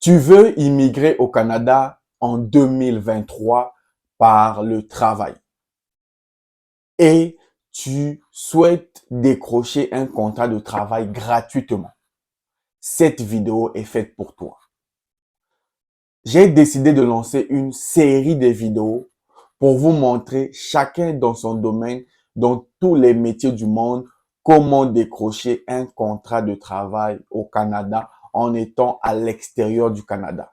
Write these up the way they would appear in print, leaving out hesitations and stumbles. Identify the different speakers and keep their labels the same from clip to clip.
Speaker 1: Tu veux immigrer au Canada en 2023 par le travail et tu souhaites décrocher un contrat de travail gratuitement. Cette vidéo est faite pour toi. J'ai décidé de lancer une série de vidéos pour vous montrer chacun dans son domaine, dans tous les métiers du monde, comment décrocher un contrat de travail au Canada en étant à l'extérieur du Canada.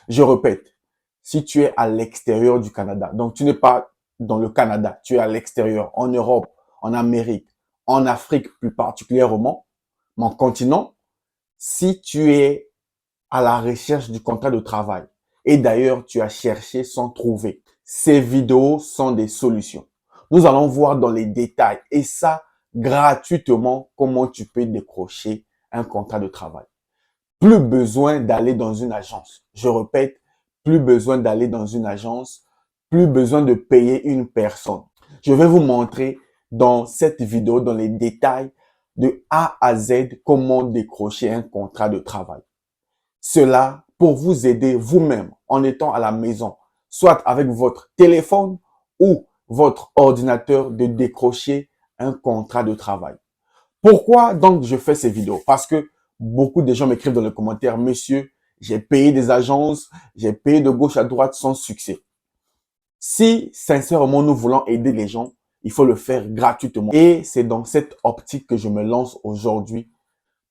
Speaker 1: Je répète, si tu es à l'extérieur du Canada, donc tu n'es pas dans le Canada, tu es à l'extérieur, en Europe, en Amérique, en Afrique plus particulièrement, mon continent, si tu es à la recherche du contrat de travail et d'ailleurs tu as cherché sans trouver, ces vidéos sont des solutions. Nous allons voir dans les détails et ça gratuitement comment tu peux décrocher un contrat de travail. Plus besoin d'aller dans une agence. Je répète, plus besoin d'aller dans une agence, plus besoin de payer une personne. Je vais vous montrer dans cette vidéo, dans les détails de A à Z, comment décrocher un contrat de travail. Cela pour vous aider vous-même en étant à la maison, soit avec votre téléphone ou votre ordinateur de décrocher un contrat de travail. Pourquoi donc je fais ces vidéos? Parce que beaucoup de gens m'écrivent dans les commentaires, monsieur, j'ai payé des agences, j'ai payé de gauche à droite sans succès. Si sincèrement nous voulons aider les gens, il faut le faire gratuitement. Et c'est dans cette optique que je me lance aujourd'hui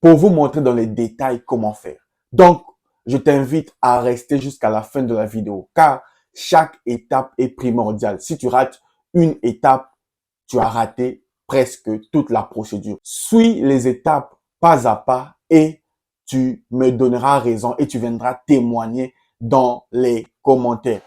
Speaker 1: pour vous montrer dans les détails comment faire. Donc, je t'invite à rester jusqu'à la fin de la vidéo car chaque étape est primordiale. Si tu rates une étape, tu as raté presque toute la procédure. Suis les étapes pas à pas et tu me donneras raison et tu viendras témoigner dans les commentaires.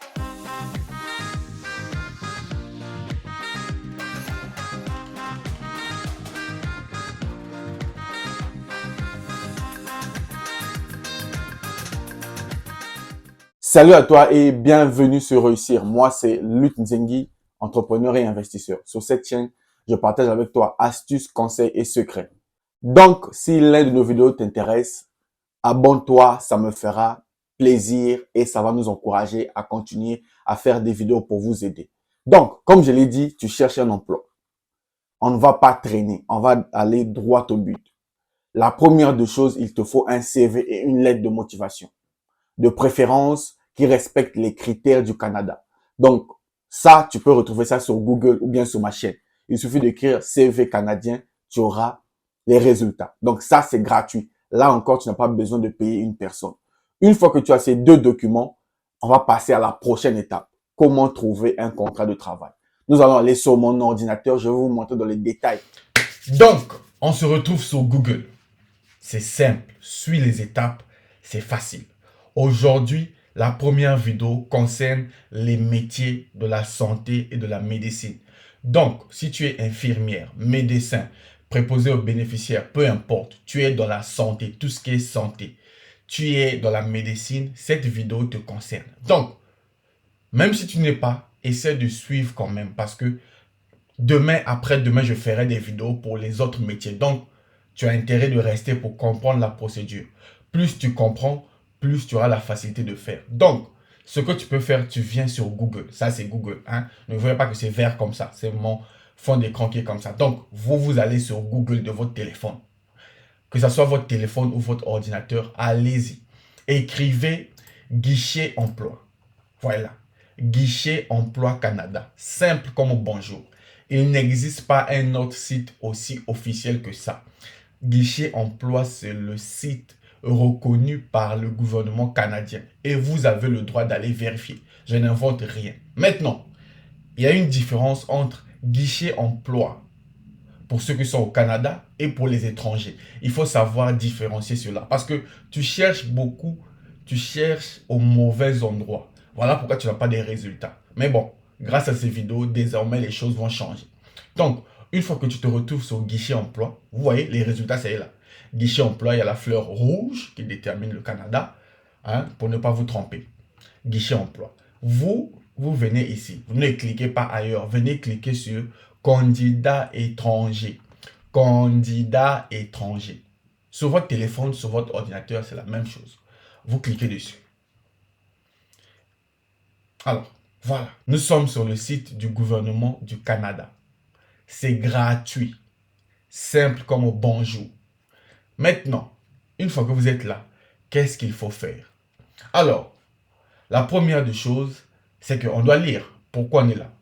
Speaker 1: Salut à toi et bienvenue sur Réussir. Moi, c'est Luc Nzengi, entrepreneur et investisseur. Sur cette chaîne, je partage avec toi astuces, conseils et secrets. Donc, si l'un de nos vidéos t'intéresse, abonne-toi, ça me fera plaisir et ça va nous encourager à continuer à faire des vidéos pour vous aider. Donc, comme je l'ai dit, tu cherches un emploi. On ne va pas traîner, on va aller droit au but. La première des choses, il te faut un CV et une lettre de motivation. De préférence, qui respecte les critères du Canada. Donc, ça, tu peux retrouver ça sur Google ou bien sur ma chaîne. Il suffit d'écrire CV canadien, tu auras les résultats. Donc, ça, c'est gratuit. Là encore, tu n'as pas besoin de payer une personne. Une fois que tu as ces deux documents, on va passer à la prochaine étape. Comment trouver un contrat de travail. Nous allons aller sur mon ordinateur. Je vais vous montrer dans les détails.
Speaker 2: Donc, on se retrouve sur Google. C'est simple, suis les étapes, c'est facile. Aujourd'hui, la première vidéo concerne les métiers de la santé et de la médecine. Donc, si tu es infirmière, médecin, préposé aux bénéficiaires, peu importe, tu es dans la santé, tout ce qui est santé, tu es dans la médecine, cette vidéo te concerne. Donc, même si tu n'es pas, essaie de suivre quand même parce que demain, après-demain, je ferai des vidéos pour les autres métiers. Donc, tu as intérêt de rester pour comprendre la procédure. Plus tu comprends, plus tu auras la facilité de faire. Donc, ce que tu peux faire, tu viens sur Google. Ça, c'est Google. Hein? Ne voyez pas que c'est vert comme ça. C'est mon fond d'écran qui est comme ça. Donc, vous allez sur Google de votre téléphone. Que ce soit votre téléphone ou votre ordinateur, allez-y. Écrivez guichet emploi. Voilà. Guichet emploi Canada. Simple comme bonjour. Il n'existe pas un autre site aussi officiel que ça. Guichet emploi, c'est le site reconnu par le gouvernement canadien. Et vous avez le droit d'aller vérifier. Je n'invente rien. Maintenant, il y a une différence entre guichet emploi pour ceux qui sont au Canada et pour les étrangers. Il faut savoir différencier cela. Parce que tu cherches beaucoup, tu cherches au mauvais endroit. Voilà pourquoi tu n'as pas des résultats. Mais bon, grâce à ces vidéos, désormais, les choses vont changer. Donc, une fois que tu te retrouves sur guichet emploi, vous voyez, les résultats, c'est là. Guichet emploi, il y a la fleur rouge qui détermine le Canada, hein, pour ne pas vous tromper. Guichet emploi. Vous venez ici. Vous ne cliquez pas ailleurs. Venez cliquer sur candidat étranger. Candidat étranger. Sur votre téléphone, sur votre ordinateur, c'est la même chose. vous cliquez dessus. Alors, voilà, nous sommes sur le site du gouvernement du Canada. C'est gratuit, simple comme au bonjour. Maintenant, une fois que vous êtes là, qu'est-ce qu'il faut faire? Alors, la première des choses, c'est qu'on doit lire pourquoi on est là.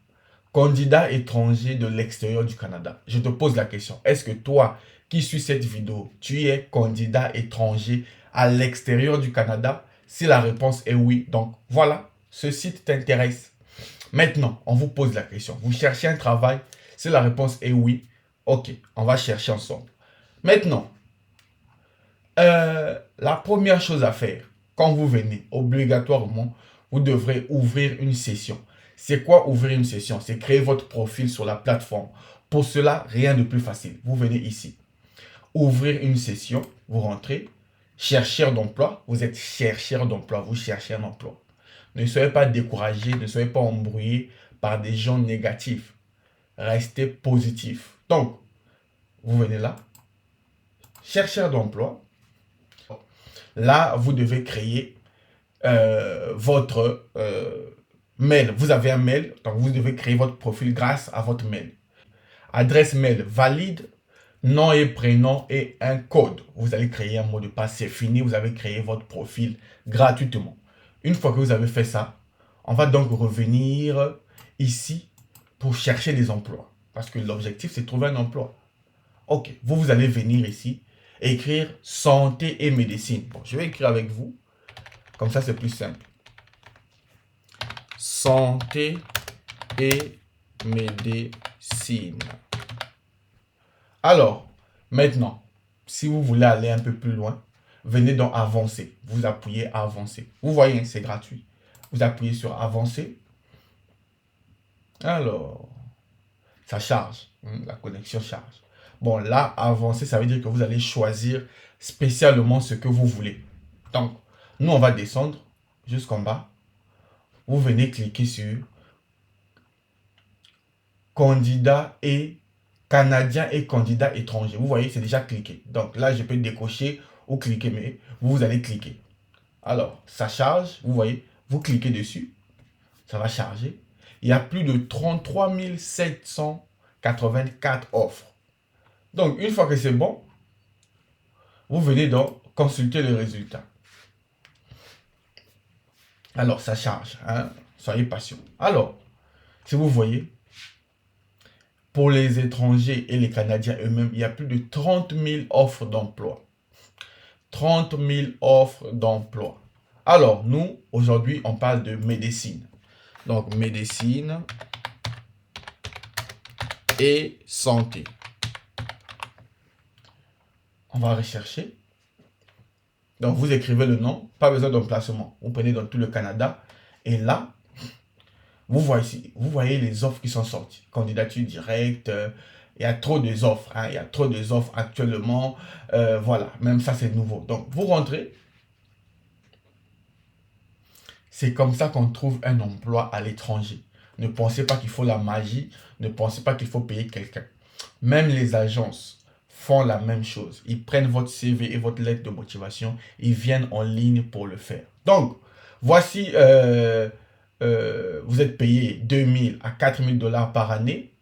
Speaker 2: Candidat étranger de l'extérieur du Canada. Je te pose la question. Est-ce que toi qui suis cette vidéo, tu es candidat étranger à l'extérieur du Canada? Si la réponse est oui, donc voilà, ce site t'intéresse. Maintenant, on vous pose la question. Vous cherchez un travail? Si la réponse est oui, ok, on va chercher ensemble. Maintenant, la première chose à faire, quand vous venez, obligatoirement, vous devrez ouvrir une session. C'est quoi ouvrir une session? C'est créer votre profil sur la plateforme. Pour cela, rien de plus facile. Vous venez ici. Ouvrir une session, vous rentrez. Chercheur d'emploi, vous êtes chercheur d'emploi, vous cherchez un emploi. Ne soyez pas découragé, ne soyez pas embrouillé par des gens négatifs. Restez positif. Donc, vous venez là. Chercheur d'emploi. Là, vous devez créer votre mail. Vous avez un mail, donc vous devez créer votre profil grâce à votre mail. Adresse mail valide, nom et prénom et un code. Vous allez créer un mot de passe, c'est fini, vous avez créé votre profil gratuitement. Une fois que vous avez fait ça, on va donc revenir ici pour chercher des emplois. Parce que l'objectif, c'est de trouver un emploi. Ok, vous allez venir ici et écrire santé et médecine. Bon, je vais écrire avec vous. Comme ça, c'est plus simple. Santé et médecine. Alors, maintenant, si vous voulez aller un peu plus loin, venez dans avancer. Vous appuyez avancer. Vous voyez, c'est gratuit. Vous appuyez sur avancer. Alors, ça charge. La connexion charge. Bon, là, avancer, ça veut dire que vous allez choisir spécialement ce que vous voulez. Donc, nous, on va descendre jusqu'en bas. Vous venez cliquer sur candidat et canadien et candidat étranger. Vous voyez, c'est déjà cliqué. Donc là, je peux décocher ou cliquer, mais vous allez cliquer. Alors, ça charge. Vous voyez, vous cliquez dessus. Ça va charger. Il y a plus de 33 784 offres. Donc, une fois que c'est bon, vous venez donc consulter les résultats. Alors, ça charge. Hein? Soyez patient. Alors, si vous voyez, pour les étrangers et les Canadiens eux-mêmes, il y a plus de 30 000 offres d'emploi. 30 000 offres d'emploi. Alors, nous, aujourd'hui, on parle de médecine. Donc, médecine et santé. On va rechercher. Donc, vous écrivez le nom. Pas besoin d'emplacement. Vous prenez dans tout le Canada. Et là, vous voyez ici, vous voyez les offres qui sont sorties. Candidature directe. Il y a trop d'offres. Hein, il y a trop d'offres actuellement. Voilà. Même ça, c'est nouveau. Donc, vous rentrez. C'est comme ça qu'on trouve un emploi à l'étranger. Ne pensez pas qu'il faut la magie. Ne pensez pas qu'il faut payer quelqu'un. Même les agences font la même chose. Ils prennent votre CV et votre lettre de motivation. Ils viennent en ligne pour le faire. Donc, voici, vous êtes payé 2 000 à 4 000 $ par année.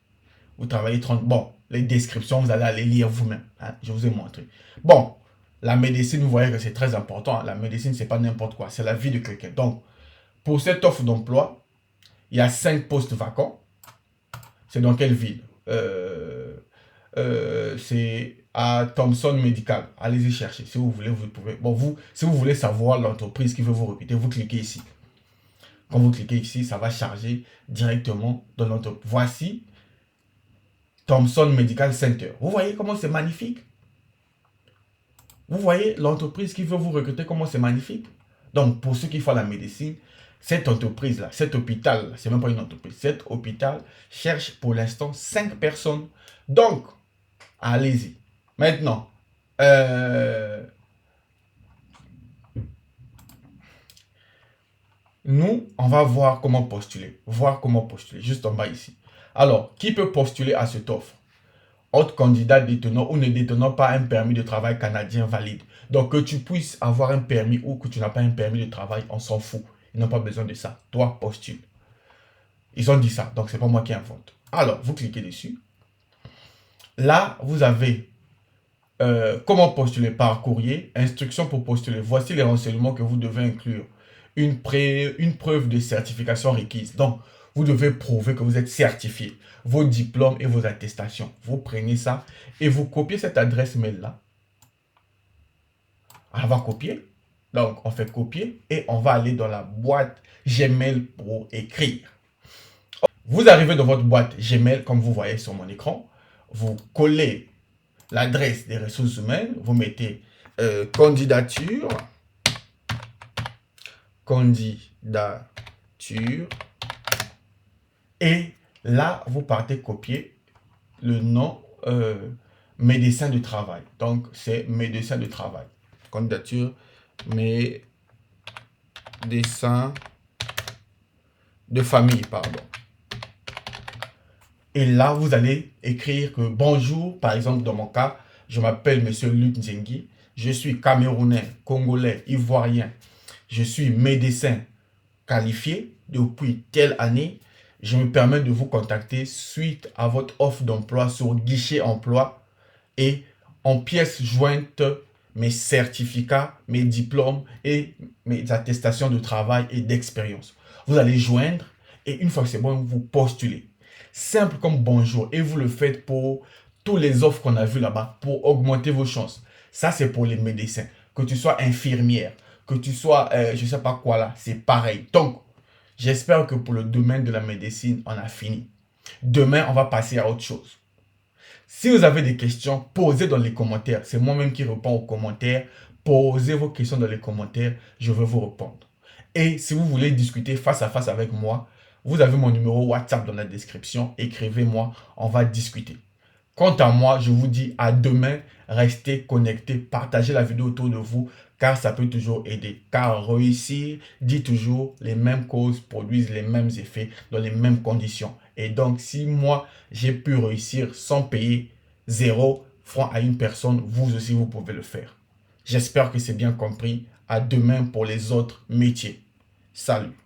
Speaker 2: Vous travaillez 30. Bon, les descriptions, vous allez aller lire vous-même. Hein, je vous ai montré. Bon, la médecine, vous voyez que c'est très important. La médecine, c'est pas n'importe quoi. C'est la vie de quelqu'un. Donc, pour cette offre d'emploi, il y a 5 postes vacants. C'est dans quelle ville? C'est à Thomson Medical. Allez-y chercher. Si vous voulez, vous pouvez. Bon, si vous voulez savoir l'entreprise qui veut vous recruter, vous cliquez ici. Quand vous cliquez ici, ça va charger directement dans l'entreprise. Voici Thomson Medical Center. Vous voyez comment c'est magnifique? Vous voyez l'entreprise qui veut vous recruter, comment c'est magnifique? Donc, pour ceux qui font la médecine, cette entreprise-là, cet hôpital, c'est même pas une entreprise, cet hôpital cherche pour l'instant 5 personnes. Donc, allez-y. Maintenant, nous, on va voir comment postuler. Juste en bas ici. Alors, qui peut postuler à cette offre? autre candidat détenant ou ne détenant pas un permis de travail canadien valide. Donc, que tu puisses avoir un permis ou que tu n'as pas un permis de travail, on s'en fout. Ils n'ont pas besoin de ça. Toi, postule. Ils ont dit ça, donc c'est pas moi qui invente. Alors, vous cliquez dessus. Là, vous avez comment postuler par courrier, instructions pour postuler. Voici les renseignements que vous devez inclure. Une preuve de certification requise. Donc, vous devez prouver que vous êtes certifié. Vos diplômes et vos attestations. Vous prenez ça et vous copiez cette adresse mail-là. On va copier. Donc, on fait copier et on va aller dans la boîte Gmail pour écrire. Vous arrivez dans votre boîte Gmail, comme vous voyez sur mon écran. Vous collez l'adresse des ressources humaines. Vous mettez candidature. Et là, vous partez copier le nom médecin de travail. Donc, c'est médecin de travail. Candidature, médecin de famille, pardon. Et là, vous allez écrire que bonjour, par exemple, dans mon cas, je m'appelle Monsieur Luc Nzengi, je suis camerounais, congolais, ivoirien, je suis médecin qualifié depuis telle année. Je me permets de vous contacter suite à votre offre d'emploi sur Guichet Emploi et en pièces jointes mes certificats, mes diplômes et mes attestations de travail et d'expérience. Vous allez joindre et une fois que c'est bon, vous postulez. Simple comme bonjour et vous le faites pour tous les offres qu'on a vues là-bas pour augmenter vos chances. Ça, c'est pour les médecins. Que tu sois infirmière, que tu sois, je ne sais pas quoi là, c'est pareil. Donc, j'espère que pour le domaine de la médecine, on a fini. Demain, on va passer à autre chose. Si vous avez des questions, posez dans les commentaires. C'est moi-même qui réponds aux commentaires. Posez vos questions dans les commentaires. Je vais vous répondre. Et si vous voulez discuter face à face avec moi, vous avez mon numéro WhatsApp dans la description. Écrivez-moi, on va discuter. Quant à moi, je vous dis à demain. Restez connectés, partagez la vidéo autour de vous car ça peut toujours aider. Car réussir dit toujours les mêmes causes produisent les mêmes effets dans les mêmes conditions. Et donc, si moi, j'ai pu réussir sans payer 0 francs à une personne, vous aussi, vous pouvez le faire. J'espère que c'est bien compris. À demain pour les autres métiers. Salut.